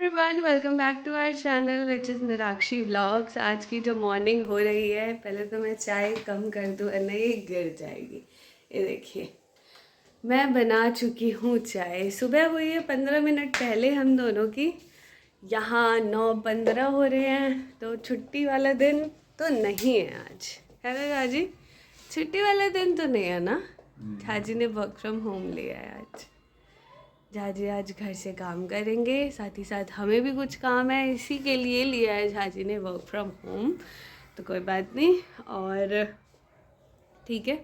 Everyone welcome back to our channel which is Nirakshi vlogs. आज की जो मॉर्निंग हो रही है, पहले तो मैं चाय कम कर दूँ वरना ये गिर जाएगी। ये देखिए, मैं बना चुकी हूँ चाय। सुबह हुई है 15 मिनट पहले हम दोनों की। यहाँ 9:15 हो रहे हैं, तो छुट्टी वाला दिन तो नहीं है आज, है ना झाजी? छुट्टी वाला दिन तो नहीं है ना? झाजी ने वर्क फ्रॉम होम लिया है आज। झाजी आज घर से काम करेंगे, साथ ही साथ हमें भी कुछ काम है, इसी के लिए लिया है झाजी ने वर्क फ्रॉम होम। तो कोई बात नहीं। और ठीक है,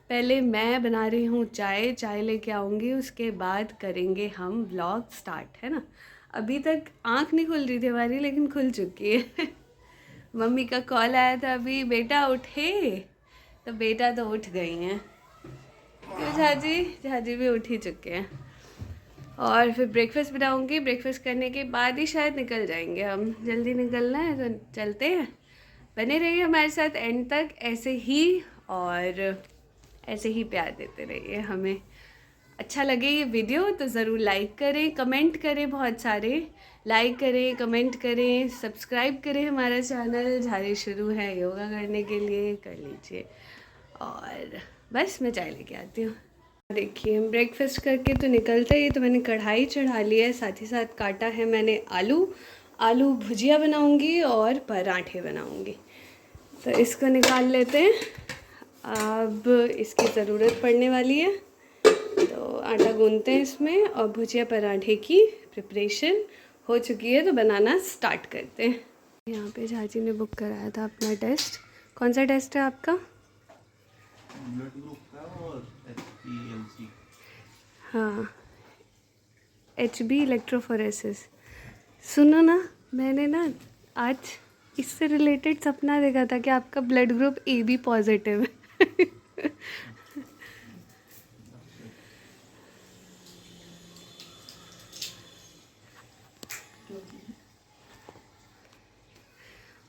पहले मैं बना रही हूँ चाय। चाय लेके आऊँगी, उसके बाद करेंगे हम व्लॉग स्टार्ट, है ना? अभी तक आँख नहीं खुल रही थी हमारी, लेकिन खुल चुकी है। मम्मी का कॉल आया था अभी, बेटा उठे। तो बेटा तो उठ गई हैं, क्यों झाजी? झाजी भी उठ ही चुके हैं। और फिर ब्रेकफास्ट बनाऊंगी। ब्रेकफास्ट करने के बाद ही शायद निकल जाएंगे हम। जल्दी निकलना है तो चलते हैं। बने रहिए हमारे साथ एंड तक ऐसे ही, और ऐसे ही प्यार देते रहिए हमें। अच्छा लगे ये वीडियो तो ज़रूर लाइक करें, कमेंट करें, बहुत सारे लाइक करें, कमेंट करें, सब्सक्राइब करें हमारा चैनल। झाड़ी शुरू है योगा करने के लिए, कर लीजिए। और बस मैं चाय लेके आती हूँ। देखिए, ब्रेकफास्ट करके तो निकलते ही तो मैंने कढ़ाई चढ़ा ली है, साथ ही साथ काटा है मैंने आलू। आलू भुजिया बनाऊंगी और पराठे बनाऊंगी। तो इसको निकाल लेते हैं। अब इसकी ज़रूरत पड़ने वाली है, तो आटा गूंथते हैं इसमें। और भुजिया पराठे की प्रिपरेशन हो चुकी है, तो बनाना स्टार्ट करते हैं। यहाँ पे झाजी ने बुक कराया था अपना टेस्ट। कौन सा टेस्ट है आपका? ब्लड ग्रुप का और HbA1c। हाँ, HB इलेक्ट्रोफोरेसिस। सुनो ना, मैंने ना आज इससे रिलेटेड सपना देखा था कि आपका ब्लड ग्रुप AB पॉजिटिव है।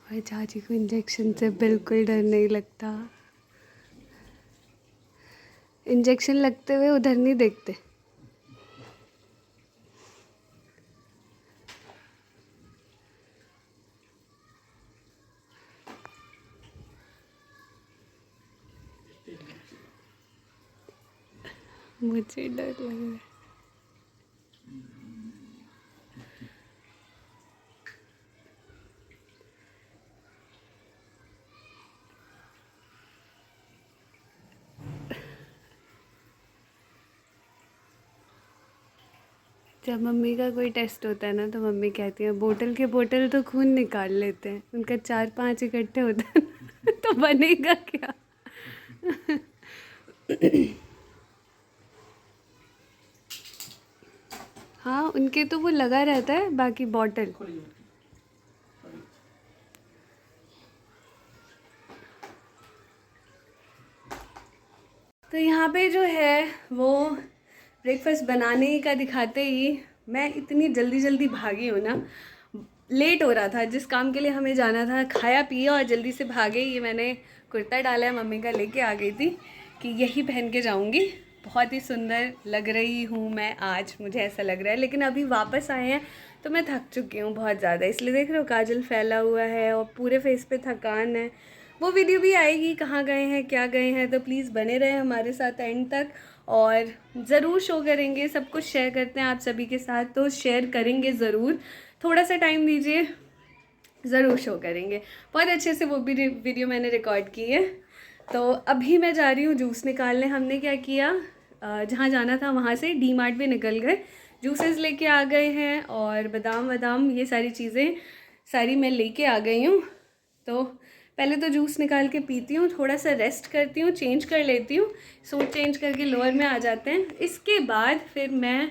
और चाची को इंजेक्शन से बिल्कुल डर नहीं लगता। इंजेक्शन लगते हुए उधर नहीं देखते। मुझे डर लग रहा है। जब मम्मी का कोई टेस्ट होता है ना, तो मम्मी कहती है बोतल के बोतल तो खून निकाल लेते हैं, उनका 4-5 इकट्ठे होते हैं ना, तो बनेगा क्या? हाँ, उनके तो वो लगा रहता है, बाकी बॉटल। तो यहाँ पे जो है वो ब्रेकफास्ट बनाने का दिखाते ही मैं इतनी जल्दी जल्दी भागी हूँ ना। लेट हो रहा था, जिस काम के लिए हमें जाना था, खाया पिया और जल्दी से भागे। ये मैंने कुर्ता डाला है, मम्मी का लेके आ गई थी कि यही पहन के जाऊँगी। बहुत ही सुंदर लग रही हूँ मैं आज, मुझे ऐसा लग रहा है। लेकिन अभी वापस आए हैं तो मैं थक चुकी हूँ बहुत ज़्यादा, इसलिए देख रहे हो काजल फैला हुआ है और पूरे फेस पे थकान है। वो वीडियो भी आएगी, कहाँ गए हैं क्या गए हैं, तो प्लीज़ बने रहें हमारे साथ एंड तक। और ज़रूर शो करेंगे, सब कुछ शेयर करते हैं आप सभी के साथ, तो शेयर करेंगे ज़रूर। थोड़ा सा टाइम दीजिए, ज़रूर शो करेंगे। बहुत अच्छे से वो भी वीडियो मैंने रिकॉर्ड की है। तो अभी मैं जा रही हूँ जूस निकालने। हमने क्या किया, जहाँ जाना था वहाँ से डी मार्ट भी निकल गए, जूसेस लेके आ गए हैं, और बादाम वादाम ये सारी चीज़ें सारी मैं लेके आ गई हूँ। तो पहले तो जूस निकाल के पीती हूँ, थोड़ा सा रेस्ट करती हूँ, चेंज कर लेती हूँ, सूट चेंज करके लोअर में आ जाते हैं। इसके बाद फिर मैं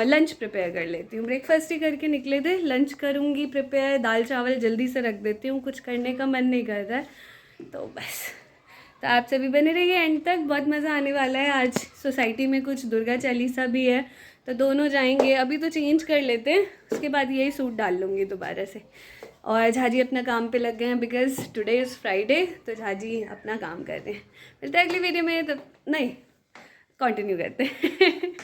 लंच प्रिपेयर कर लेती हूँ। ब्रेकफास्ट ही करके निकले थे, लंच करूँगी प्रिपेयर। दाल चावल जल्दी से रख देती हूँ, कुछ करने का मन नहीं कर रहा है, तो बस। तो आप सभी बने रहिए एंड तक, बहुत मज़ा आने वाला है। आज सोसाइटी में कुछ दुर्गा चालीसा भी है, तो दोनों जाएंगे। अभी तो चेंज कर लेते हैं, उसके बाद यही सूट डाल लूँगी दोबारा से। और झाजी अपना काम पे लग गए हैं, बिकॉज टुडे इज़ फ्राइडे, तो झाजी अपना काम कर रहे हैं। मिलते हैं अगली वीडियो में, तब नहीं कंटिन्यू करते हैं।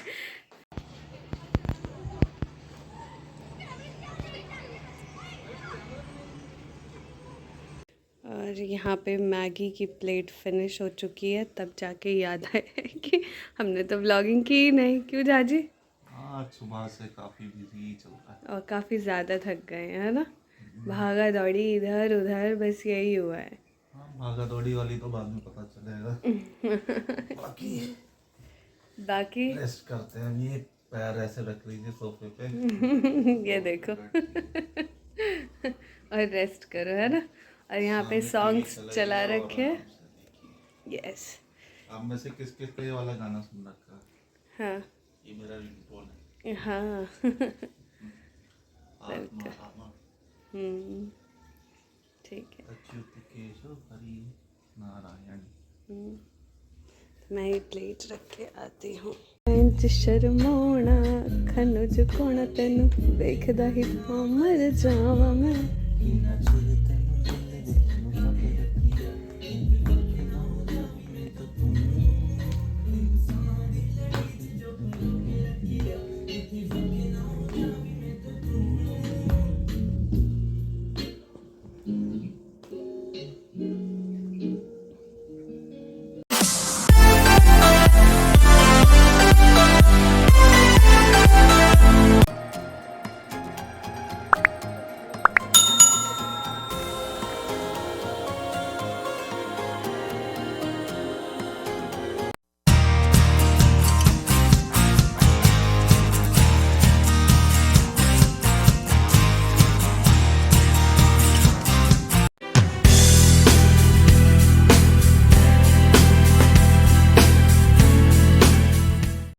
और यहाँ पे मैगी की प्लेट फिनिश हो चुकी है, तब जाके याद आया कि हमने तो व्लॉगिंग की ही नहीं। क्यों जाजी? आज सुबह से काफ़ी बिजी चल रहा है। और काफ़ी ज़्यादा थक गए हैं, है ना? भागा दौड़ी इधर उधर, बस यही हुआ है। हाँ, भागा दौड़ी वाली तो बाद में पता चलेगा। बाकी रेस्ट करते हैं। ये पैर ऐसे रख लीजिए सोफे पे। ये देखो और रेस्ट करो, है ना? और यहाँ पे सॉन्ग्स चला रखे हैं। यस। आप में से किस किस को ये वाला गाना सुन रखा है? हाँ ये मेरा रिंगटोन है। हाँ आत्मा रामा ठीक है। अच्युत केशव हरि नारायण। मैं ही प्लेट रख के आती हूँ। इंच शर्माना खनुज कोण तेनु देखदा ही मर जावा मैं।